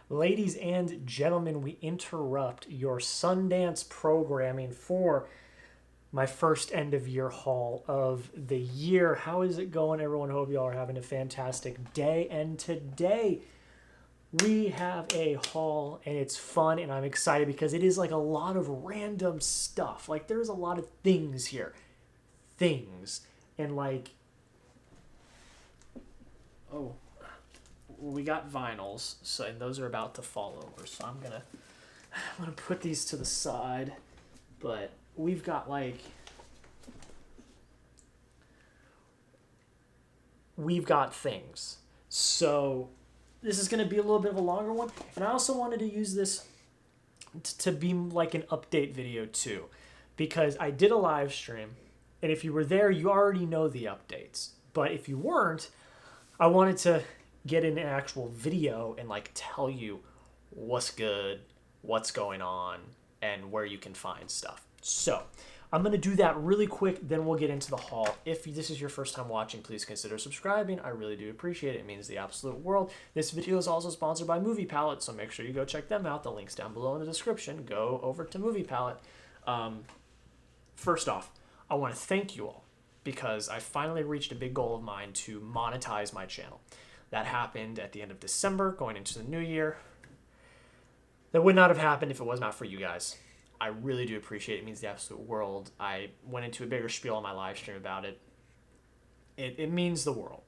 Ladies and gentlemen, we interrupt your Sundance programming for my first end of year haul of the year. How is it going, everyone? Hope y'all are having a fantastic day. And today we have a haul and it's fun and I'm excited because it is like a lot of random stuff. Like there's a lot of things here. Things. And like, oh, we got vinyls, so and those are about to fall over. So I'm gonna put these to the side. But we've got things. So this is gonna be a little bit of a longer one, and I also wanted to use this to be like an update video too, because I did a live stream, and if you were there, you already know the updates. But if you weren't, I wanted to get in an actual video and like tell you what's good, what's going on, and where you can find stuff. So I'm going to do that really quick, then we'll get into the haul. If this is your first time watching, please consider subscribing. I really do appreciate it. It means the absolute world. This video is also sponsored by Movie Palette, so make sure you go check them out. The link's down below in the description. Go over to Movie Palette. First off, I want to thank you all because I finally reached a big goal of mine to monetize my channel. That happened at the end of December, going into the new year. That would not have happened if it was not for you guys. I really do appreciate it. It means the absolute world. I went into a bigger spiel on my live stream about it. It means the world.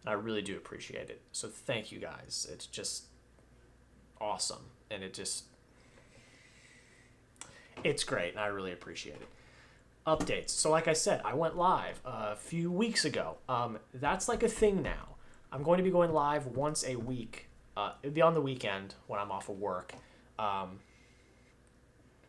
And I really do appreciate it. So thank you guys. It's just awesome. And it's great. And I really appreciate it. Updates. So like I said, I went live a few weeks ago. That's like a thing now. I'm going to be going live once a week. It'll be on the weekend when I'm off of work.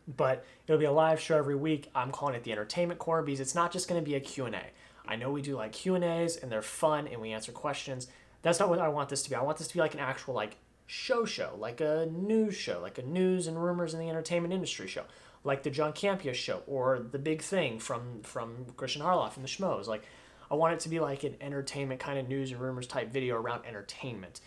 But it'll be a live show every week. I'm calling it the Entertainment Corner because it's not just going to be a Q&A. I know we do like Q&As and they're fun and we answer questions. That's not what I want this to be. I want this to be like an actual like show, like a news show, like a news and rumors in the entertainment industry show, like the John Campea show or The Big Thing from Christian Harloff and the Schmoes. Like I want it to be like an entertainment kind of news and rumors type video around entertainment,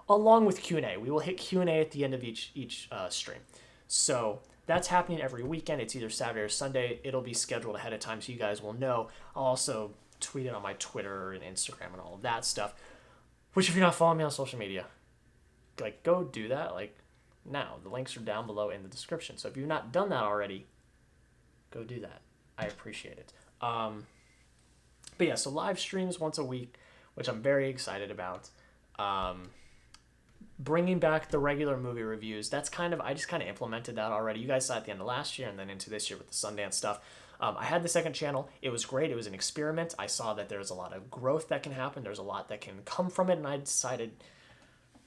along with Q&A. We will hit Q&A at the end of each stream. So that's happening every weekend. It's either Saturday or Sunday. It'll be scheduled ahead of time so you guys will know. I'll also tweet it on my Twitter and Instagram and all of that stuff. Which if you're not following me on social media, like go do that like now. The links are down below in the description. So if you've not done that already, go do that. I appreciate it. But yeah, so live streams once a week, which I'm very excited about. Bringing back the regular movie reviews, I just kind of implemented that already. You guys saw it at the end of last year and then into this year with the Sundance stuff. I had the second channel. It was great. It was an experiment. I saw that there's a lot of growth that can happen. There's a lot that can come from it. And I decided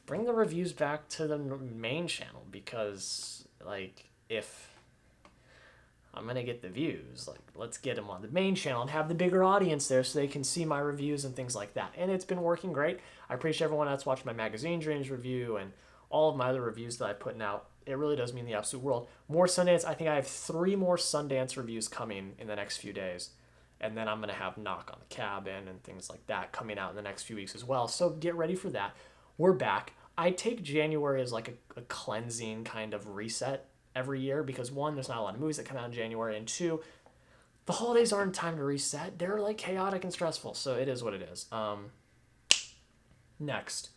bring the reviews back to the main channel because like if I'm going to get the views, like let's get them on the main channel and have the bigger audience there so they can see my reviews and things like that. And it's been working great. I appreciate everyone that's watched my Magazine Dreams review and all of my other reviews that I'm putting out. It really does mean the absolute world. More Sundance. I think I have 3 more Sundance reviews coming in the next few days. And then I'm going to have Knock on the Cabin and things like that coming out in the next few weeks as well. So get ready for that. We're back. I take January as like a cleansing kind of reset every year because 1, there's not a lot of movies that come out in January, and 2, the holidays aren't time to reset. They're like chaotic and stressful, so it is what it is. Next,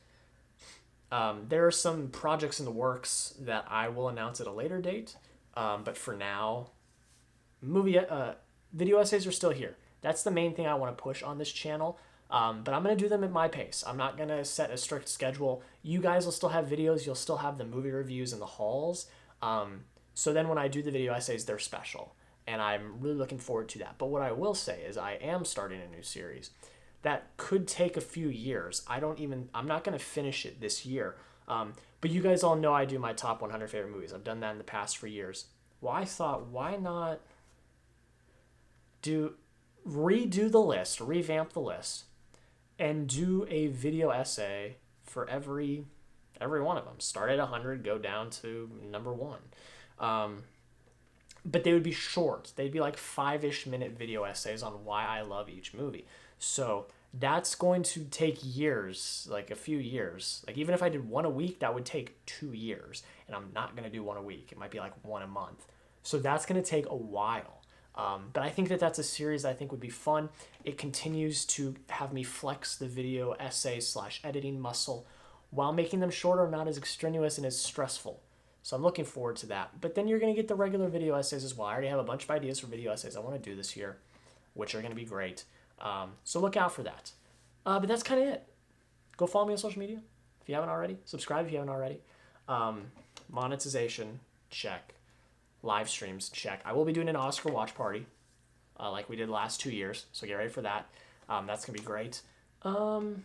there are some projects in the works that I will announce at a later date, but for now, video essays are still here. That's the main thing I want to push on this channel. But I'm going to do them at my pace. I'm not going to set a strict schedule. You guys will still have videos. You'll still have the movie reviews and the hauls. So then when I do the video essays, they're special. And I'm really looking forward to that. But what I will say is I am starting a new series that could take a few years. I'm not going to finish it this year. But you guys all know I do my top 100 favorite movies. I've done that in the past for years. Well, I thought, why not redo the list, revamp the list, and do a video essay for every one of them. Start at 100, go down to number 1. But they would be short. They'd be like 5-ish minute video essays on why I love each movie. So That's going to take years, like a few years. Like even if I did one a week, that would take 2 years. And I'm not going to do one a week. It might be like one a month. So that's going to take a while. But I think that that's a series I think would be fun. It continues to have me flex the video essay / editing muscle while making them shorter and not as extraneous and as stressful. So I'm looking forward to that. But then you're going to get the regular video essays as well. I already have a bunch of ideas for video essays I want to do this year, which are going to be great. So look out for that. But that's kind of it. Go follow me on social media if you haven't already. Subscribe if you haven't already. Monetization, check. Live streams, check. I will be doing an Oscar watch party like we did the last 2 years. So get ready for that. That's going to be great. And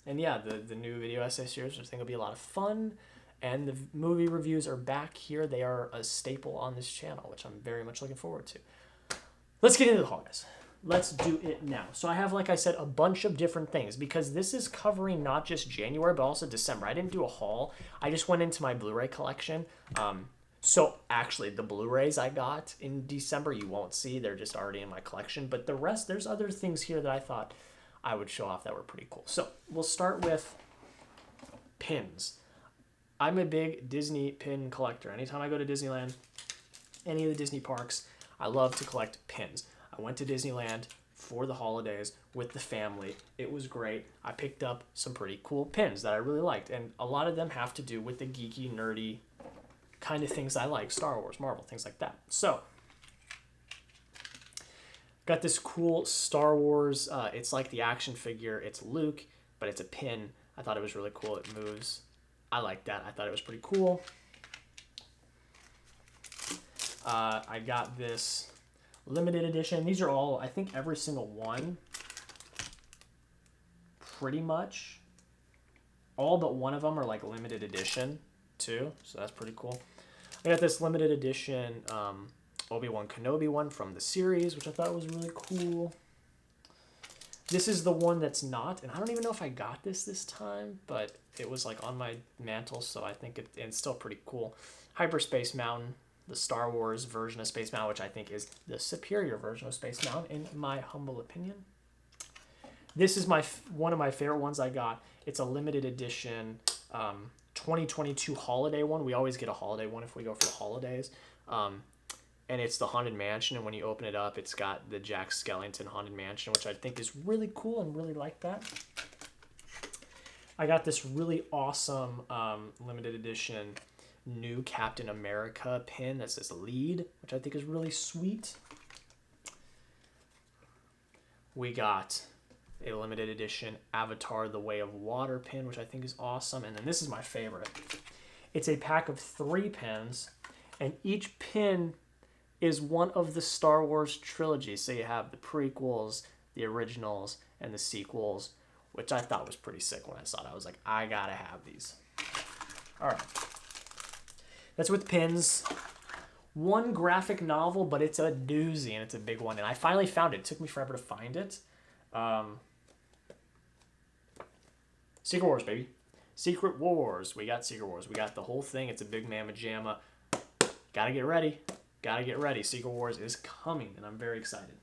yeah, the new video essay series, I think will be a lot of fun. And the movie reviews are back here. They are a staple on this channel, which I'm very much looking forward to. Let's get into the haul, guys. Let's do it now. So I have, like I said, a bunch of different things because this is covering not just January, but also December. I didn't do a haul. I just went into my Blu-ray collection. So actually, the Blu-rays I got in December, you won't see. They're just already in my collection. But the rest, there's other things here that I thought I would show off that were pretty cool. So we'll start with pins. I'm a big Disney pin collector. Anytime I go to Disneyland, any of the Disney parks, I love to collect pins. I went to Disneyland for the holidays with the family. It was great. I picked up some pretty cool pins that I really liked. And a lot of them have to do with the geeky, nerdy kind of things I like. Star Wars, Marvel, things like that. So, got this cool Star Wars. It's like the action figure. It's Luke, but it's a pin. I thought it was really cool. It moves. I like that. I thought it was pretty cool. I got this limited edition. These are all, I think every single one, pretty much. All but one of them are like limited edition too. So that's pretty cool. I got this limited edition Obi-Wan Kenobi one from the series, which I thought was really cool. This is the one that's not, and I don't even know if I got this time, but it was like on my mantle, so I think it's still pretty cool. Hyperspace Mountain, the Star Wars version of Space Mountain, which I think is the superior version of Space Mountain, in my humble opinion. This is one of my favorite ones I got. It's a limited edition 2022 holiday one. We always get a holiday one if we go for the holidays. And it's the Haunted Mansion, and when you open it up, it's got the Jack Skellington Haunted Mansion, which I think is really cool and really like that. I got this really awesome limited edition new Captain America pin that says lead, which I think is really sweet. We got a limited edition Avatar The Way of Water pin, which I think is awesome. And then this is my favorite. It's a pack of 3 pins, and each pin is one of the Star Wars trilogy. So you have the prequels, the originals, and the sequels, which I thought was pretty sick when I saw it. I was like, I gotta have these. All right. That's with pins. One graphic novel, but it's a doozy, and it's a big one. And I finally found it. It took me forever to find it. Secret Wars, baby. Secret Wars. We got Secret Wars. We got the whole thing. It's a big mamma jamma. Gotta get ready. Gotta get ready. Secret Wars is coming, and I'm very excited.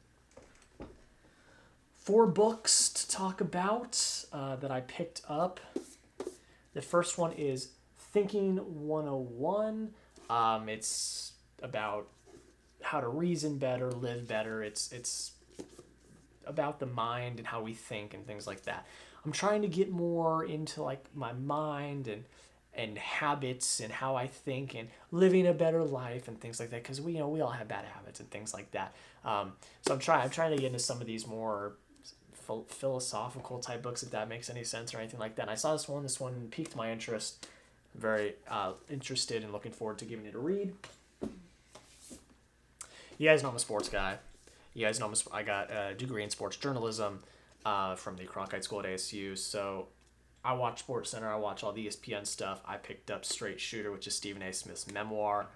4 books to talk about that I picked up. The first one is Thinking 101. It's about how to reason better, live better. It's about the mind and how we think and things like that. I'm trying to get more into like my mind and habits and how I think and living a better life and things like that, because we all have bad habits and things like that. So I'm trying to get into some of these more philosophical type books, if that makes any sense or anything like that. And I saw this one piqued my interest. I'm very interested and looking forward to giving it a read. You guys know I'm a sports guy. You guys know I got a degree in sports journalism from the Cronkite School at ASU. So I watch SportsCenter. I watch all the ESPN stuff. I picked up Straight Shooter, which is Stephen A. Smith's memoir.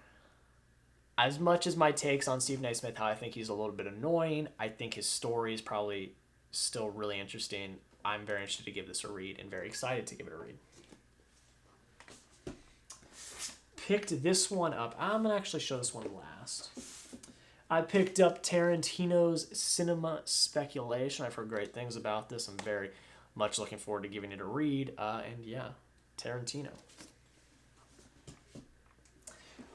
As much as my takes on Stephen A. Smith, how I think he's a little bit annoying, I think his story is probably still really interesting. I'm very interested to give this a read and very excited to give it a read. Picked this one up. I'm going to actually show this one last. I picked up Tarantino's Cinema Speculation. I've heard great things about this. I'm very much looking forward to giving it a read. And yeah, Tarantino.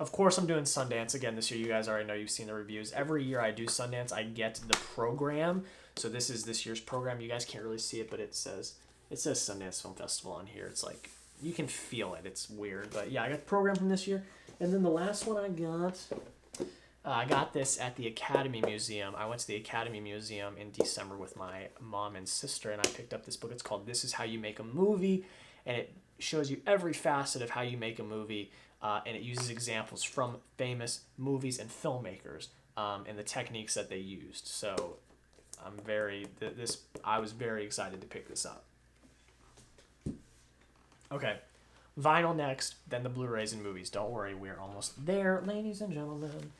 Of course, I'm doing Sundance again this year. You guys already know, you've seen the reviews. Every year I do Sundance, I get the program. So this is this year's program. You guys can't really see it, but it says Sundance Film Festival on here. It's like, you can feel it. It's weird. But yeah, I got the program from this year. And then the last one I got this at the Academy Museum. I went to the Academy Museum in December with my mom and sister, and I picked up this book. It's called This Is How You Make a Movie, and it shows you every facet of how you make a movie. And it uses examples from famous movies and filmmakers and the techniques that they used. So I was very excited to pick this up. Okay, vinyl next, then the Blu-rays and movies. Don't worry, we're almost there, ladies and gentlemen.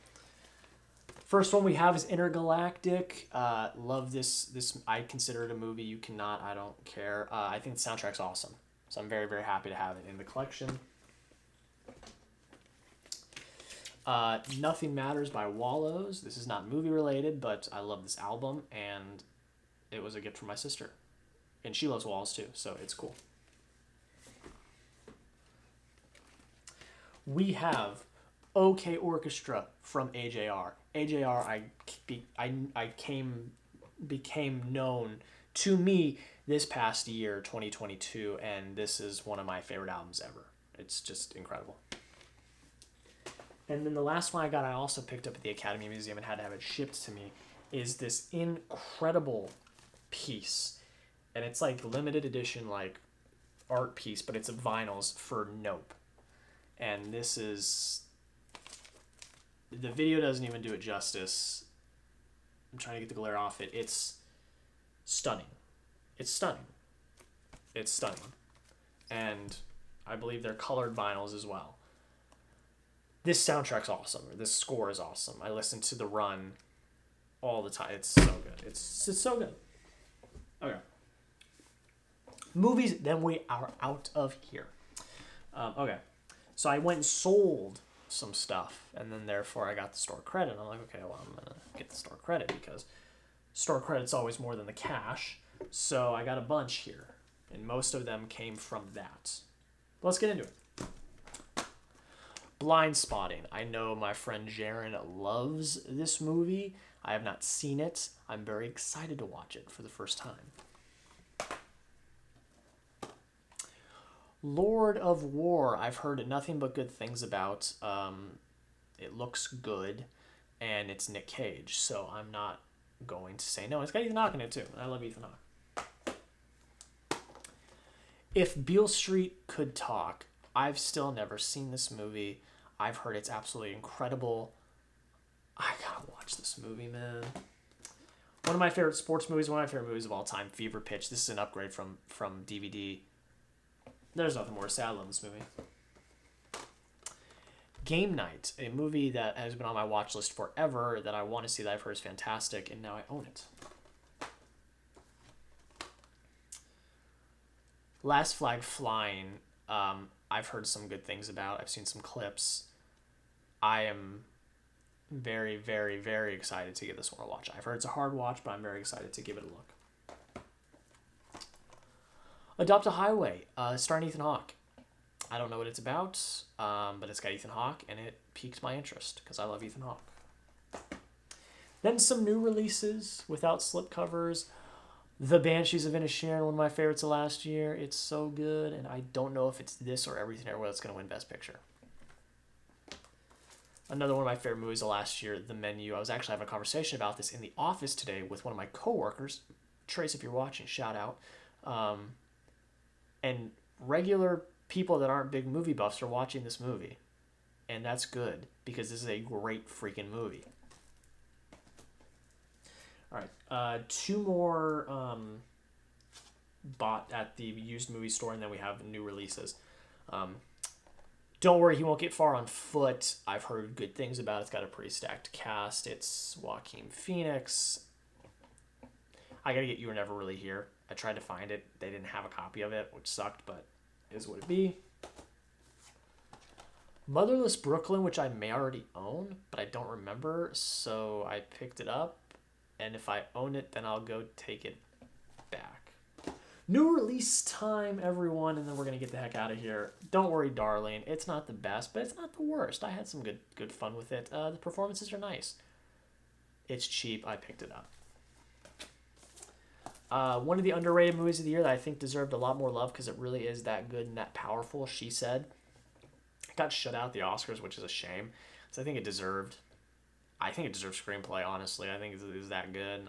First one we have is Intergalactic. Love this. I consider it a movie. You cannot. I don't care. I think the soundtrack's awesome. So I'm very, very happy to have it in the collection. Nothing Matters by Wallows. This is not movie related, but I love this album, and it was a gift from my sister. And she loves Wallows too, so it's cool. We have OK Orchestra from AJR. AJR, became known to me this past year, 2022, and this is one of my favorite albums ever. It's just incredible. And then the last one I also picked up at the Academy Museum and had to have it shipped to me, is this incredible piece. And it's like limited edition, like art piece, but it's a vinyls for Nope. And this is, the video doesn't even do it justice. I'm trying to get the glare off it. It's stunning. It's stunning. It's stunning. And I believe they're colored vinyls as well. This soundtrack's awesome. This score is awesome. I listen to The Run all the time. It's so good. It's so good. Okay. Movies, then we are out of here. Okay. So I went and sold some stuff, and then therefore I got the store credit. I'm like, okay, well, I'm going to get the store credit because store credit's always more than the cash. So I got a bunch here, and most of them came from that. Let's get into it. Blind Spotting. I know my friend Jaron loves this movie. I have not seen it. I'm very excited to watch it for the first time. Lord of War. I've heard nothing but good things about. It looks good, and it's Nick Cage, so I'm not going to say no. It's got Ethan Hawke in it, too. I love Ethan Hawke. If Beale Street Could Talk. I've still never seen this movie. I've heard it's absolutely incredible. I gotta watch this movie, man. One of my favorite sports movies, one of my favorite movies of all time, Fever Pitch. This is an upgrade from DVD. There's nothing more to say. I love this movie. Game Night, a movie that has been on my watch list forever that I want to see, that I've heard is fantastic, and now I own it. Last Flag Flying, I've heard some good things about. I've seen some clips. I am very, very, very excited to give this one a watch. I've heard it's a hard watch, but I'm very excited to give it a look. Adopt a Highway, starring Ethan Hawke. I don't know what it's about, but it's got Ethan Hawke, and it piqued my interest because I love Ethan Hawke. Then some new releases without slipcovers. The Banshees of Inisherin, one of my favorites of last year. It's so good, and I don't know if it's this or Everything Everywhere that's going to win Best Picture. Another one of my favorite movies of last year, The Menu. I was actually having a conversation about this in the office today with one of my coworkers. Trace, if you're watching, shout out. And regular people that aren't big movie buffs are watching this movie. And that's good, because this is a great freaking movie. All right, two more bought at the used movie store, and then we have new releases. Don't worry, he won't get far on foot. I've heard good things about it. It's got a pretty stacked cast. It's Joaquin Phoenix. I gotta get You Were Never Really Here. I tried to find it. They didn't have a copy of it, which sucked, but is what it be. Motherless Brooklyn, which I may already own, but I don't remember, so I picked it up. And if I own it, then I'll go take it back. New release time, everyone, and then we're going to get the heck out of here. Don't worry, darling. It's not the best, but it's not the worst. I had some good fun with it. The performances are nice. It's cheap. I picked it up. One of the underrated movies of the year that I think deserved a lot more love because it really is that good and that powerful, She Said. It got shut out at the Oscars, which is a shame. So I think it deserved screenplay, honestly. I think it was that good.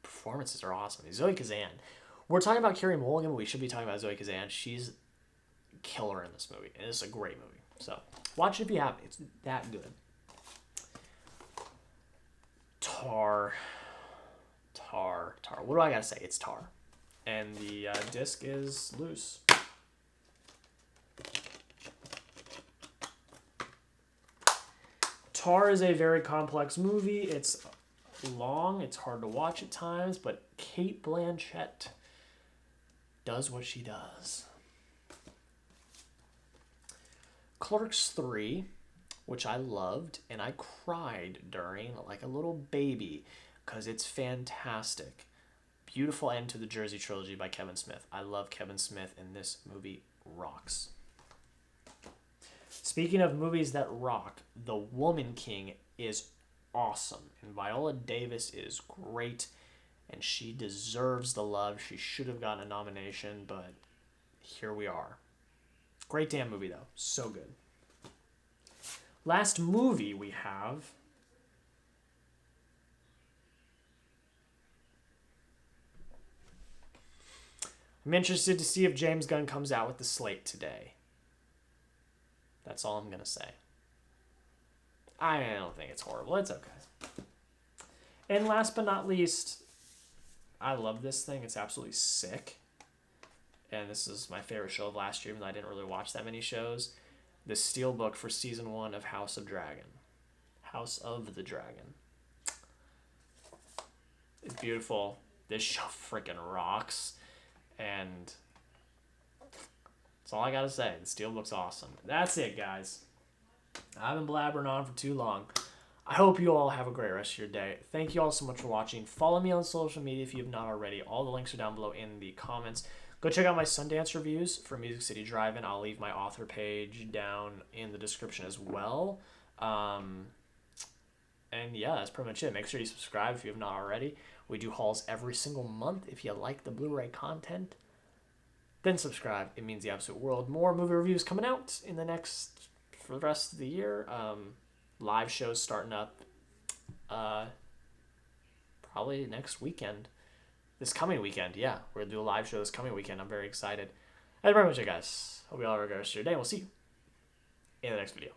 Performances are awesome. Zoe Kazan. We're talking about Carey Mulligan, but we should be talking about Zoe Kazan. She's killer in this movie, and it's a great movie. So watch it if you haven't. It's that good. Tar. What do I gotta say? It's Tar. And the disc is loose. Tar is a very complex movie. It's long. It's hard to watch at times, but Cate Blanchett does what she does. Clerks 3, which I loved, and I cried during like a little baby because it's fantastic. Beautiful end to the Jersey trilogy by Kevin Smith. I love Kevin Smith, and this movie rocks. Speaking of movies that rock, The Woman King is awesome, and Viola Davis is great, and she deserves the love. She should have gotten a nomination, but here we are. Great damn movie, though. So good. Last movie we have... I'm interested to see if James Gunn comes out with the slate today. That's all I'm going to say. I don't think it's horrible. It's okay. And last but not least, I love this thing. It's absolutely sick. And this is my favorite show of last year, even though I didn't really watch that many shows. The Steelbook for Season 1 of House of Dragon. House of the Dragon. It's beautiful. This show freaking rocks. And that's all I gotta say. The Steelbook's awesome. That's it, guys. I've been blabbering on for too long. I hope you all have a great rest of your day. Thank you all so much for watching. Follow me on social media if you have not already. All the links are down below in the comments. Go check out my Sundance reviews for Music City Drive-In. I'll leave my author page down in the description as well. And yeah, that's pretty much it. Make sure you subscribe if you have not already. We do hauls every single month. If you like the Blu-ray content, then subscribe. It means the absolute world. More movie reviews coming out in for the rest of the year. Live shows starting up probably next weekend. This coming weekend, yeah. We're going to do a live show this coming weekend. I'm very excited. That's very much it, guys. Hope you all have a great rest of your day. We'll see you in the next video.